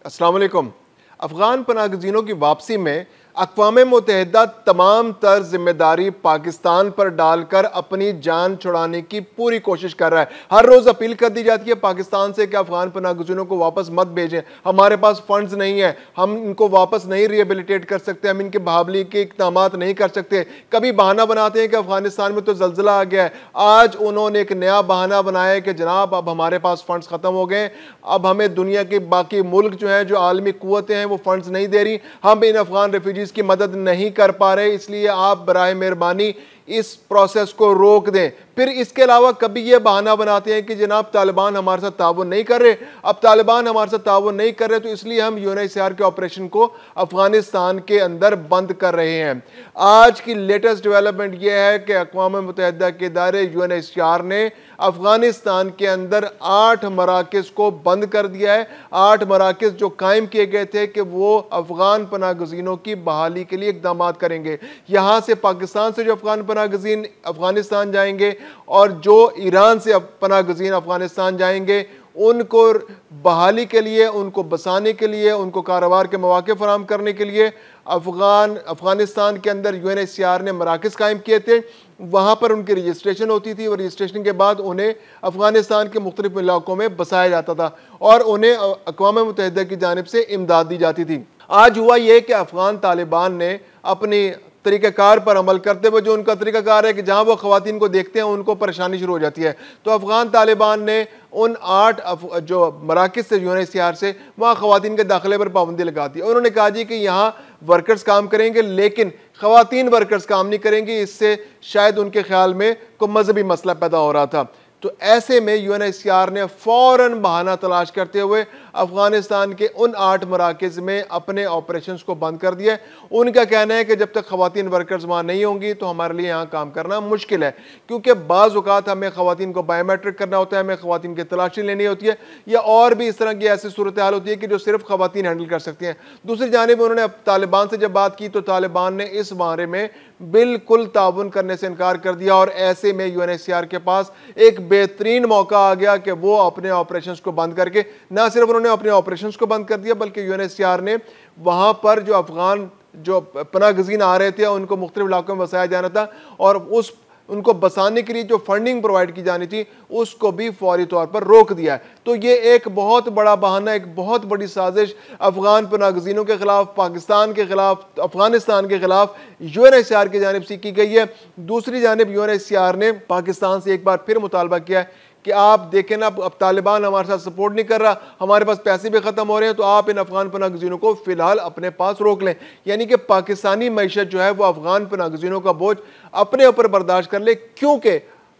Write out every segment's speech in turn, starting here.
अस्सलाम वालेकुम। अफगान पनाहगज़ीनों की वापसी में अक़वाम मुत्तहिदा तमाम तर जिम्मेदारी पाकिस्तान पर डालकर अपनी जान छुड़ाने की पूरी कोशिश कर रहा है। हर रोज़ अपील कर दी जाती है पाकिस्तान से कि अफगान पनाहगज़ीनों को वापस मत भेजें, हमारे पास फंड्स नहीं है, हम इनको वापस नहीं रिहेबिलिटेट कर सकते, हम इनके बहाली के इक़दाम नहीं कर सकते। कभी बहाना बनाते हैं कि अफगानिस्तान में तो ज़ल्ज़ला आ गया है। आज उन्होंने एक नया बहाना बनाया है कि जनाब अब हमारे पास फंड्स ख़त्म हो गए, अब हमें दुनिया के बाकी मुल्क जो हैं, जो आलमी क़ुव्वतें हैं, वो फंड्स नहीं दे रही, हम इन अफगान रेफ्यूजीज की मदद नहीं कर पा रहे, इसलिए आप बराए मेहरबानी इस प्रोसेस को रोक दें। फिर इसके अलावा कभी यह बहाना बनाते हैं कि जनाब तालिबान हमारे साथ ताउन नहीं कर रहे, अब तालिबान हमारे साथ ताउन नहीं कर रहे तो इसलिए हम यूएनएचसीआर के ऑपरेशन को अफगानिस्तान के अंदर बंद कर रहे हैं। आज की लेटेस्ट डेवलपमेंट यह है कि अक़वाम मुत्तहिदा के इदारे यूएनएचसीआर ने अफगानिस्तान के अंदर 8 मराकज़ को बंद कर दिया है। 8 मराकज़ जो कायम किए गए थे कि वो अफगान पनाहगज़ीनों की बहाली के लिए इक़दाम करेंगे। यहाँ से पाकिस्तान से जो अफगान पनाहगज़ीन अफगानिस्तान जाएंगे और जो ईरान से पनाहगज़ीन अफगानिस्तान जाएंगे, उनको बहाली के लिए, उनको बसाने के लिए, उनको कारोबार के मौके फराहम करने के लिए अफगानिस्तान के अंदर यूएनएचसीआर ने मराकज़ कायम किए थे। वहाँ पर उनकी रजिस्ट्रेशन होती थी और रजिस्ट्रेशन के बाद उन्हें अफगानिस्तान के मुख्तलिफ इलाकों में बसाया जाता था और उन्हें अक़वाम मुत्तहिदा की जानिब से इमदाद दी जाती थी। आज हुआ यह कि अफगान तालिबान ने अपनी तरीक़ाकार पर अमल करते हुए, जो उनका तरीक़ाकार है कि जहाँ वो ख़वातीन को देखते हैं उनको परेशानी शुरू हो जाती है, तो अफगान तालिबान ने उन 8 जो मराकज़ से यूएनएचसीआर से वहाँ ख़वातीन के दाखिले पर पाबंदी लगा दी। उन्होंने कहा जी कि यहाँ वर्कर्स काम करेंगे लेकिन ख़वातीन वर्कर्स काम नहीं करेंगी, इससे शायद उनके ख्याल में कोई मजहबी मसला पैदा हो रहा था। तो ऐसे में यूएनएचसीआर ने फ़ौरन बहाना तलाश करते हुए अफगानिस्तान के उन 8 मराकज़ में अपने ऑपरेशंस को बंद कर दिया। उनका कहना है कि जब तक ख़वातीन वर्कर्स वहाँ नहीं होंगी तो हमारे लिए यहाँ काम करना मुश्किल है, क्योंकि बाज़ औक़ात हमें ख़वातीन को बायोमेट्रिक करना होता है, हमें ख़वातीन की तलाशी लेनी होती है, या और भी इस तरह की ऐसी सूरत हाल होती है कि जो सिर्फ ख़वातीन हैंडल कर सकती हैं। दूसरी जानिब उन्होंने तालिबान से जब बात की तो तालिबान ने इस बारे में बिल्कुल ताउन करने से इनकार कर दिया और ऐसे में यूएनएचसीआर के पास एक बेहतरीन मौका आ गया कि वो अपने ऑपरेशंस को बंद करके, ना सिर्फ उन्होंने अपने ऑपरेशंस को बंद कर दिया बल्कि यूएनएचसीआर ने वहाँ पर जो अफगान जो पनाहगज़ीन आ रहे थे उनको मुख्तलिफ इलाकों में बसाया जाना था और उनको बसाने के लिए जो फंडिंग प्रोवाइड की जानी थी उसको भी फौरी तौर पर रोक दिया है। तो ये एक बहुत बड़ा बहाना, एक बहुत बड़ी साजिश अफगान पनाहगज़ीनों के खिलाफ, पाकिस्तान के खिलाफ, अफगानिस्तान के खिलाफ यूएनएचसीआर की जानिब से की गई है। दूसरी जानिब यूएनएचसीआर ने पाकिस्तान से एक बार फिर मुतालबा किया है कि आप देखें ना, अब तालिबान हमारे साथ सपोर्ट नहीं कर रहा, हमारे पास पैसे भी ख़त्म हो रहे हैं, तो आप इन अफगान पनाहगज़ीनों को फ़िलहाल अपने पास रोक लें। यानी कि पाकिस्तानी मईशत जो है वो अफगान पनाहगज़ीनों का बोझ अपने ऊपर बर्दाश्त कर ले, क्योंकि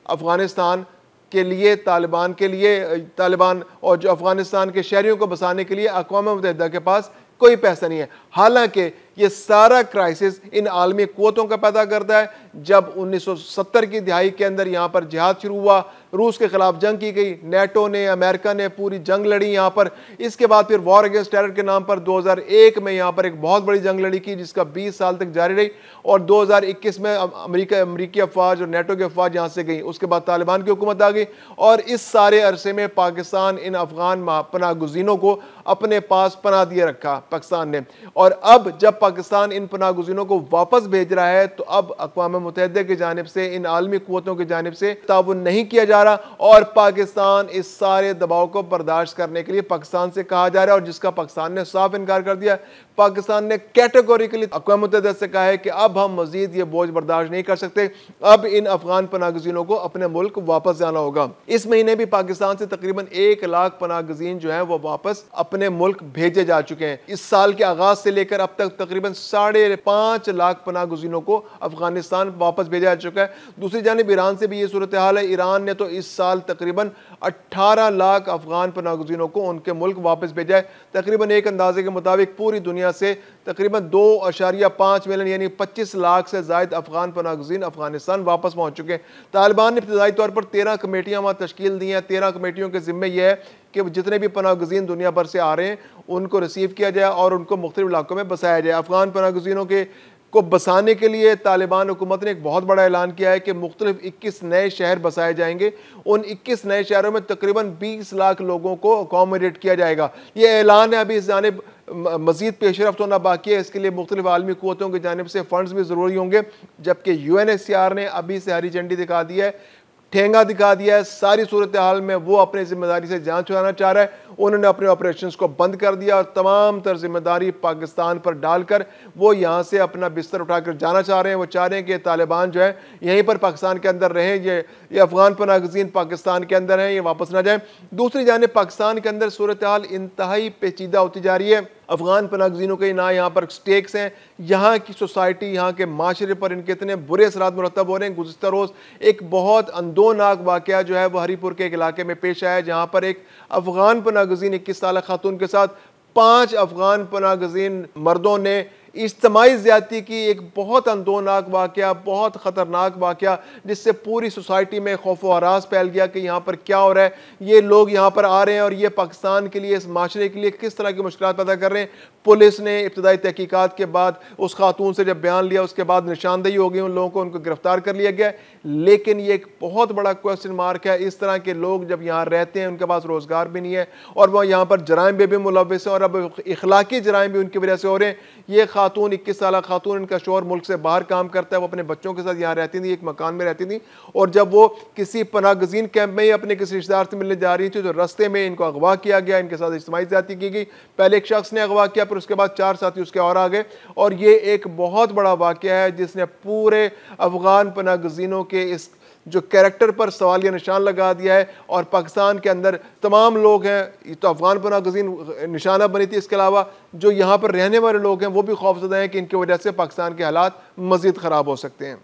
अफगानिस्तान के लिए, तालिबान और जो अफगानिस्तान के शहरियों को बसाने के लिए अक़वाम मुत्तहिदा के पास कोई पैसा नहीं है। हालांकि ये सारा क्राइसिस इन आलमी क़ुव्वतों का पैदा करता है। जब 1970 की दिहाई के अंदर यहाँ पर जिहाद शुरू हुआ, रूस के खिलाफ जंग की गई, नेटो ने, अमेरिका ने पूरी जंग लड़ी यहाँ पर। इसके बाद फिर वॉर अगेंस्ट टेरर के नाम पर 2001 में यहाँ पर एक बहुत बड़ी जंग लड़ी की जिसका 20 साल तक जारी रही और 2021 में अमरीकी अफवाज और नेटो के अफवाज यहाँ से गई। उसके बाद तालिबान की हुकूमत आ गई और इस सारे अरसे में पाकिस्तान इन अफगान पनाहगज़ीनों को अपने पास पनाह दिए रखा पाकिस्तान ने। और अब जब पाकिस्तान इन पनाहगज़ीनों को वापस भेज रहा है तो अब अक़वाम मुत्तहिदा की जानिब से, इन आलमी क़ुव्वतों की जानिब से ताउन नहीं किया जा रहा और पाकिस्तान इस सारे दबाव को बर्दाश्त करने के लिए पाकिस्तान से कहा जा रहा है और जिसका पाकिस्तान ने साफ इनकार कर दिया। पाकिस्तान ने कैटेगोरिकली अक़वाम मुत्तहिदा से कहा है कि अब हम मजीद ये बोझ बर्दाश्त नहीं कर सकते, अब इन अफगान पनाहगज़ीनों को अपने मुल्क वापस जाना होगा। इस महीने भी पाकिस्तान से तकरीबन 1 लाख पनाहगज़ीन जो है वो वापस अपने मुल्क भेजे जा चुके हैं। इस साल के आगाज से लेकर अब तक तकरीबन 5.5 लाख पनाहगज़ीनों को अफगानिस्तान वापस भेजा जा चुका है। दूसरी जानिब ईरान से भी ये सूरत हाल है। ईरान ने तो इस साल तकरीबन 18 लाख अफगान पनाहगज़ीनों को उनके मुल्क वापस भेजा है। तकरीबन एक अंदाजे के मुताबिक पूरी दुनिया से तकरीबन 2.5 मिलियन यानी 25 लाख से ज़ायद अफगान पनाहगज़ीन अफगानिस्तान वापस पहुंच चुके हैं। तालिबान ने इब्तदाई तौर पर 13 कमेटियां वहाँ तश्कील दी हैं। 13 कमेटियों के ज़िम्मे यह है कि जितने भी पनाहगज़ीन दुनिया भर से आ रहे हैं उनको रिसीव किया जाए और उनको मुख्तलिफ इलाकों में बसाया जाए। अफगान पनाहगज़ीनों के को बसाने के लिए तालिबान हुकूमत ने एक बहुत बड़ा ऐलान किया है कि मुख्तलिफ 21 नए शहर बसाए जाएंगे। उन 21 नए शहरों में तकरीबन 20 लाख लोगों को अकोमोडेट किया जाएगा। ये ऐलान है, अभी इस जानिब मजीद पेशरफ्त होना बाकी है। इसके लिए मुख्तलिफ आलमी क़ुव्वतों की जानिब से फंड्स भी ज़रूरी होंगे, जबकि UNHCR ने अभी से हरी झंडी दिखा दी है, ठेंगा दिखा दिया है। सारी सूरत हाल में वो अपनी जिम्मेदारी से जान छुड़ाना चाह रहा है। उन्होंने अपने ऑपरेशंस को बंद कर दिया और तमाम तर जिम्मेदारी पाकिस्तान पर डालकर वो यहाँ से अपना बिस्तर उठाकर जाना चाह रहे हैं। वो चाह रहे हैं कि तालिबान जो है यहीं पर पाकिस्तान के अंदर रहें, ये अफगान पनागज़ीन पाकिस्तान के अंदर हैं, ये वापस ना जाएं। दूसरी जानिब पाकिस्तान के अंदर सूरत हाल इंतहाई पेचीदा होती जा रही है। अफगान पनागज़ीनों के ना यहाँ पर स्टेक्स हैं, यहाँ की सोसाइटी, यहाँ के माशरे पर इनके इतने बुरे असरात मुरतब हो रहे हैं। गुज़िश्ता रोज़ एक बहुत अंदोनाक वाक़या जो है वो हरीपुर के एक इलाके में पेश आया, जहाँ पर एक अफगान पनागज़ीन 21 साल खातून के साथ 5 अफगान पनागज़ीन मर्दों ने इज्तिमाई ज़्यादती की। एक बहुत अंदोनाक वाक़या, बहुत ख़तरनाक वाक़या, जिससे पूरी सोसाइटी में खौफ व हरास फैल गया कि यहाँ पर क्या हो रहा है। ये लोग यहाँ पर आ रहे हैं और ये पाकिस्तान के लिए, इस माशरे के लिए किस तरह की मुश्किलात पैदा कर रहे हैं। पुलिस ने इब्तदाई तहकीकात के बाद उस खातून से जब बयान लिया, उसके बाद निशानदेही हो गई, उन लोगों को उनको गिरफ्तार कर लिया गया। लेकिन ये एक बहुत बड़ा क्वेश्चन मार्क है। इस तरह के लोग जब यहाँ रहते हैं, उनके पास रोज़गार भी नहीं है और वह यहाँ पर जराइम में भी मुलव्वस हैं और अब इखलाकी जराइम भी उनकी वजह से हो रहे हैं। ये खातून 21 साल खातून, इनका शौहर मुल्क से बाहर काम करता है, वो अपने बच्चों के साथ यहाँ रहती थी, एक मकान में रहती थी। और जब वो किसी पनागज़ीन कैंप में ही अपने किसी रिश्तेदार से मिलने जा रही थी तो रास्ते में इनको अगवा किया गया, इनके साथ इज्तिमाई ज़्यादती की गई। पहले एक शख्स ने अगवा किया, फिर उसके बाद 4 साथी उसके और आ गए। और ये एक बहुत बड़ा वाक़या है जिसने पूरे अफगान पनागज़ीनों के इस जो कैरेक्टर पर सवालिया निशान लगा दिया है। और पाकिस्तान के अंदर तमाम लोग हैं, तो अफगान पनागज़ीन निशाना बनी थी, इसके अलावा जो यहाँ पर रहने वाले लोग हैं वो भी खौफज़दा हैं कि इनकी वजह से पाकिस्तान के हालात मज़ीद ख़राब हो सकते हैं।